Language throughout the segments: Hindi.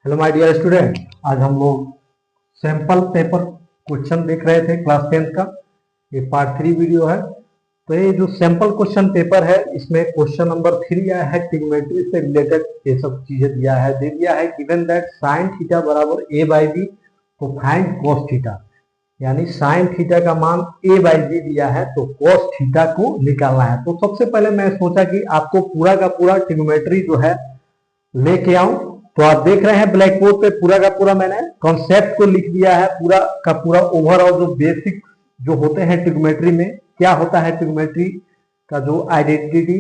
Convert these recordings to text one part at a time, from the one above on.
हेलो माय डियर स्टूडेंट, आज हम लोग सैंपल पेपर क्वेश्चन देख रहे थे क्लास 10th का। ये पार्ट 3 वीडियो है। तो ये जो सैंपल क्वेश्चन पेपर है इसमें क्वेश्चन नंबर 3 आया है, ट्रिग्नोमेट्री से रिलेटेड ये सब चीजें दिया है। दे दिया है गिवन दैट साइन थीटा बराबर a बाई बी, तो फाइंड कॉस थीटा, यानी साइन थीटा का मान a बाई बी दिया है तो कॉस थीटा को निकालना है। तो सबसे पहले मैं सोचा कि आपको पूरा का पूरा ट्रिग्नोमेट्री जो है लेके आऊं। तो आप देख रहे हैं ब्लैक बोर्ड पे पूरा का पूरा मैंने कॉन्सेप्ट को लिख दिया है, पूरा का पूरा ओवरऑल जो बेसिक जो होते हैं ट्रिग्नोमेट्री में, क्या होता है ट्रिग्नोमेट्री का जो आइडेंटिटी,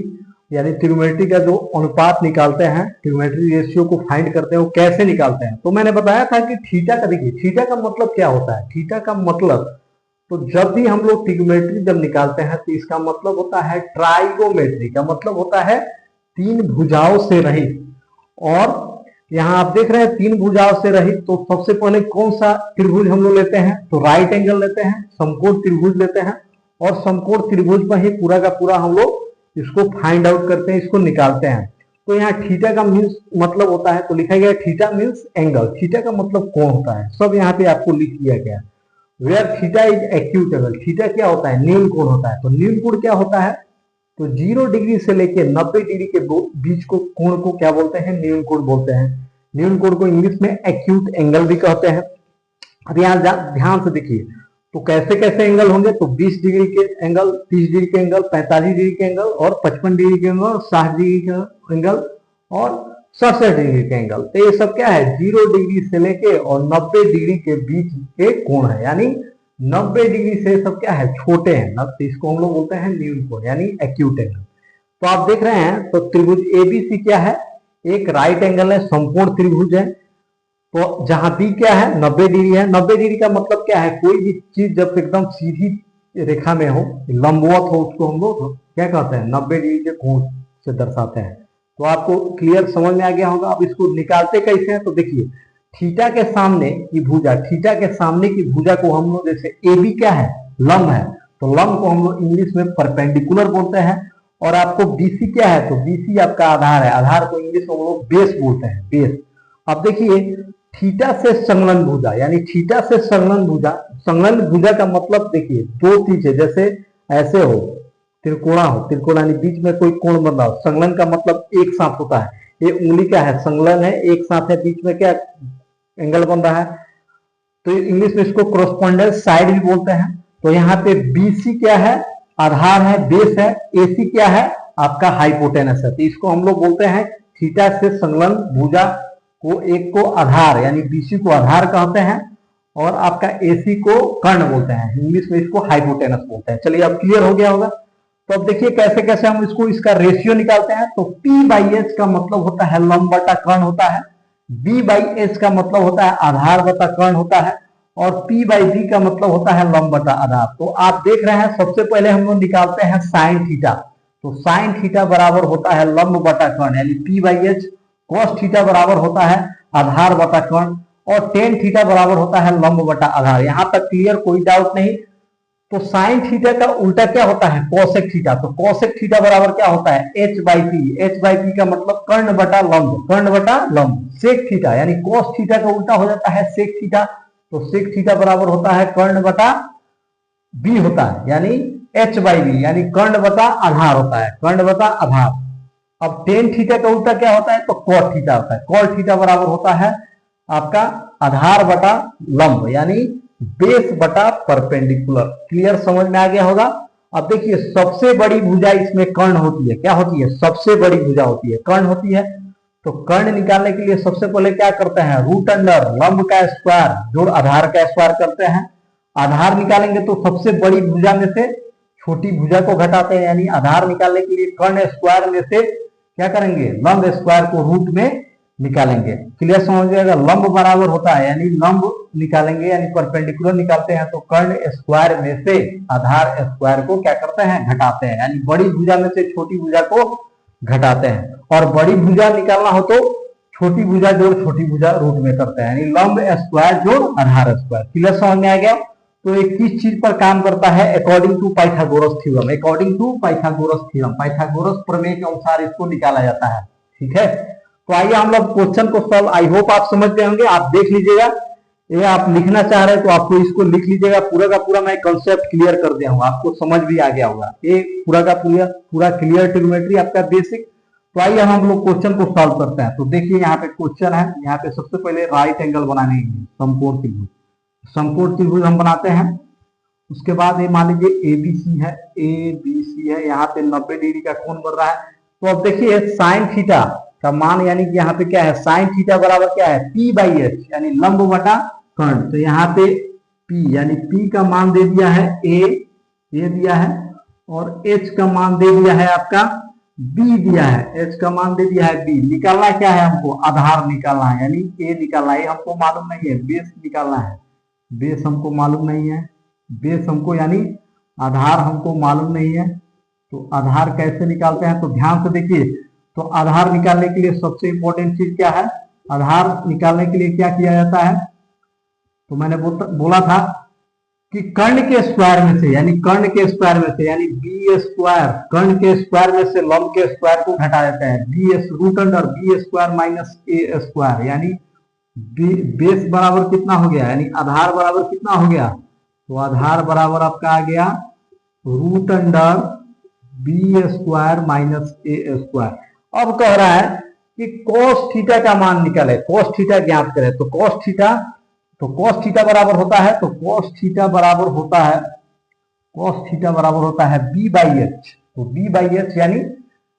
यानी ट्रिग्नोमेट्री का जो अनुपात निकालते हैं, ट्रिग्नोमेट्री रेशियो को फाइंड करते हैं, वो कैसे निकालते हैं। तो मैंने बताया था कि थीटा का, देखिए थीटा का मतलब क्या होता है। थीटा का मतलब, तो जब भी हम लोग ट्रिग्नोमेट्री जब निकालते हैं तो इसका मतलब होता है ट्राइगोमेट्री का मतलब होता है तीन भुजाओं से रहित। और यहाँ आप देख रहे हैं तीन भुजाओं से रहित, तो सबसे पहले कौन सा त्रिभुज हम लोग लेते हैं, तो राइट एंगल लेते हैं, समकोण त्रिभुज लेते हैं, और समकोण त्रिभुज में ही पूरा का पूरा हम लोग इसको फाइंड आउट करते हैं, इसको निकालते हैं। तो यहाँ थीटा का मीन्स मतलब होता है, तो लिखा गया थीटा मीन्स एंगल, थीटा का मतलब कोण होता है, सब यहाँ पे आपको लिख दिया गया। Where theta is acute angle, theta क्या होता है, न्यून कोण होता है। तो न्यून कोण क्या होता है, तो 0 डिग्री से लेके 90 डिग्री के बीच को कोण को क्या बोलते हैं, न्यून कोण बोलते हैं। न्यून कोण को इंग्लिश में एक्यूट एंगल भी कहते हैं। अब यहाँ ध्यान से देखिए, तो कैसे कैसे एंगल होंगे, तो 20 डिग्री के एंगल, 30 डिग्री के एंगल, 45 डिग्री के एंगल, और 55 डिग्री के एंगल, 60 डिग्री के एंगल, और 67 डिग्री के एंगल। तो ये सब क्या है, 0 डिग्री से लेके और 90 डिग्री के बीच के कोण है, यानी 90 डिग्री से सब क्या है, छोटे हैं ना, तो इसको हम लोग बोलते हैं न्यून कोण यानी एक्यूट एंगल। तो आप देख रहे हैं, तो त्रिभुज एबीसी क्या है, एक राइट एंगल है, संपूर्ण त्रिभुज है। तो जहां बी क्या है, 90 डिग्री है। 90 डिग्री का मतलब क्या है, कोई भी चीज जब एकदम सीधी रेखा में हो, लंबवत हो, उसको हम लोग क्या कहते हैं, 90 डिग्री के कोण से दर्शाते हैं। तो आपको क्लियर समझ में आ गया होगा। अब इसको निकालते कैसे हैं, तो देखिए थीटा के सामने की भुजा, थीटा के सामने की भुजा को हम लोग, जैसे ए बी क्या है, लंब है, तो लंब को हम लोग इंग्लिश में परपेंडिकुलर बोलते हैं। और आपको बीसी क्या है, तो बीसी आपका आधार है, आधार को इंग्लिश में हम लोग बेस बोलते हैं, बेस। अब देखिए थीटा से संलग्न भुजा, यानी थीटा से संलग्न भुजा, संलग्न भुजा का मतलब देखिए दो चीजें, जैसे ऐसे हो, त्रिकोणा हो, त्रिकोणा यानी बीच में कोई कोण बन रहा हो। संलग्न का मतलब एक साथ होता है, ये उंगली क्या है, संलग्न है, एक साथ है, बीच में क्या एंगल बन रहा है, तो इंग्लिश में इसको कॉरेस्पोंडेंस साइड भी बोलते हैं। तो यहाँ पे बीसी क्या है, आधार है, बेस है, एसी क्या है, आपका हाइपोटेनस है। तो इसको हम लोग बोलते हैं थीटा से संलग्न भुजा को, एक को आधार यानी बीसी को आधार कहते हैं, और आपका एसी को कर्ण बोलते हैं, इंग्लिश में इसको हाइपोटेनस बोलते हैं। चलिए अब क्लियर हो गया होगा। तो अब देखिए कैसे कैसे हम इसको, इसका रेशियो निकालते हैं। तो P बाई एच का मतलब होता है लंब बटा कर्ण होता है, B बाई एच का मतलब होता है आधार बटा कर्ण होता है, और P बाई बी का मतलब होता है लंब बटा आधार। तो आप देख रहे हैं सबसे पहले हम लोग निकालते हैं साइन थीटा। तो साइन थीटा बराबर होता है लंब बटा कर्ण यानी P by H, cos theta बराबर होता है आधार बटा कर्ण, और टेन थीटा बराबर होता है लंब बटा आधार। यहां तक क्लियर, कोई डाउट नहीं। तो साइन थीटा का उल्टा क्या होता है, कोसेक थीटा। तो कोसेक थीटा बराबर क्या होता है, H by P. H by P का मतलब कर्ण बटा लंब, कर्ण बटा लंब। सेक थीटा यानी कोस थीटा का उल्टा हो जाता है सेक थीटा। तो सेक थीटा बराबर होता है कर्ण बटा बी होता है, यानी एच बाई बी, यानी कर्ण बटा आधार होता है, कर्ण बटा आधार। अब टेन थीटा का उल्टा क्या होता है, तो कॉट थीटा होता है। कॉट थीटा बराबर होता है आपका आधार बटा लंब, यानी बेस बटा परपेंडिकुलर। क्लियर, समझ में आ गया होगा। अब देखिए सबसे बड़ी भुजा इसमें कर्ण होती है, क्या होती है, सबसे बड़ी भुजा होती है, कर्ण होती है। तो कर्ण निकालने के लिए सबसे पहले क्या करते हैं, रूट अंडर लंब का स्क्वायर जोड़ आधार का स्क्वायर करते हैं। आधार निकालेंगे तो सबसे बड़ी भुजा में से छोटी भुजा को घटाते हैं, यानी आधार निकालने के लिए कर्ण स्क्वायर में से क्या करेंगे, लंब स्क्वायर को रूट में निकालेंगे। क्लियर समझ जाएगा। लंब बराबर होता है, यानी लंब निकालेंगे यानी परपेंडिकुलर निकालते हैं, तो कर्ण स्क्वायर में से आधार स्क्वायर को क्या करते हैं, घटाते हैं, यानी बड़ी भुजा में से छोटी भुजा को घटाते हैं। और बड़ी भुजा निकालना हो तो छोटी भुजा जोड़ छोटी भुजा रूट में करते हैं, यानी लंब स्क्वायर जोड़ आधार स्क्वायर। क्लियर समझ में आ गया। तो ये किस चीज पर काम करता है, according to Pythagoras theorem, according to Pythagoras theorem, Pythagoras प्रमेय के अनुसार इसको निकाला जाता है। ठीक है, तो आइए हम लोग क्वेश्चन को सॉल्व, आई होप आप समझ गए होंगे। आप देख लीजिएगा, ये आप लिखना चाह रहे हैं तो आपको इसको लिख लीजिएगा। पूरा का पूरा मैं कंसेप्ट क्लियर कर दिया हूँ, आपको समझ भी आ गया होगा। ये पूरा का पूरा क्लियर ट्रिग्नोमेट्री आपका बेसिक। तो आइए हम लोग क्वेश्चन को सॉल्व करते हैं। तो देखिए यहाँ पे क्वेश्चन है, यहाँ पे सबसे पहले राइट एंगल बनाने हैं, समकोण त्रिभुज। समकोण त्रिभुज हम बनाते हैं। उसके बाद ये मान लीजिए एबीसी है, एबीसी है, यहाँ पे 90 डिग्री का कोण बन रहा है। तो अब देखिए साइन थीटा का मान, यानी कि यहाँ पे क्या है, साइन थीटा बराबर क्या है, पी बाई एच, यानी लंब बटा कर्ण। तो यहाँ पे P यानी P का मान दे दिया है A, ये दिया है, और H का मान दे दिया है आपका B दिया है, H का मान दे दिया है B। निकालना क्या है हमको, आधार निकालना है, यानी A निकालना है। हमको मालूम नहीं है, बेस निकालना है, बेस हमको मालूम नहीं है, बेस हमको यानी आधार हमको मालूम नहीं है। तो आधार कैसे निकालते हैं, तो ध्यान से देखिए। तो आधार निकालने के लिए सबसे इंपॉर्टेंट चीज क्या है, आधार निकालने के लिए क्या किया जाता है, तो मैंने बोला था कि कर्ण के स्क्वायर में से, यानी कर्ण के स्क्वायर में से, यानी बी स्क्वायर, कर्ण के स्क्वायर में से लंब के स्क्वायर को घटा देता है। B s root under b square minus a square, यानी बेस बराबर कितना हो गया, यानी आधार बराबर कितना हो गया, तो आधार बराबर आपका आ गया root under b square minus a square. अब कह रहा है कि cos थीटा का मान निकाले, cos थीटा ज्ञात करें। तो cos थीटा बराबर होता है, तो cos थीटा बराबर होता है बी बाई एच। तो बी बाई एच यानी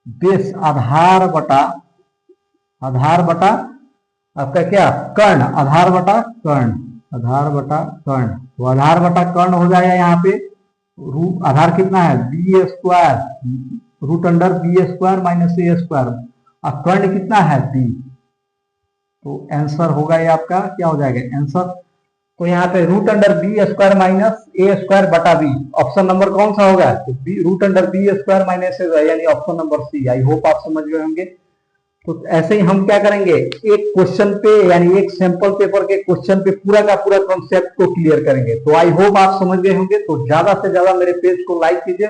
बेस आधार बटा आपका क्या, कर्ण, आधार बटा कर्ण। तो आधार बटा कर्ण हो जाएगा यहाँ पे, आधार कितना है b square, root under b square minus a square, और कर्ण कितना है बी। तो आंसर होगा ये आपका क्या हो जाएगा आंसर। तो यहाँ पे root under b square minus a square बटा बी, ऑप्शन नंबर कौन सा होगा, तो root under b square minus a, यानी option number C. I hope आप समझ गए होंगे। तो ऐसे ही हम क्या करेंगे, एक क्वेश्चन पे, यानी एक सैंपल पेपर के क्वेश्चन पे पूरा का पूरा कॉन्सेप्ट को क्लियर करेंगे। तो आई होप आप समझ गए होंगे। तो ज्यादा से ज्यादा मेरे पेज को लाइक कीजिए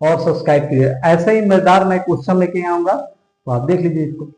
और सब्सक्राइब कीजिए। ऐसे ही मजेदार मैं क्वेश्चन लेके आऊंगा, तो आप देख लीजिए इसको।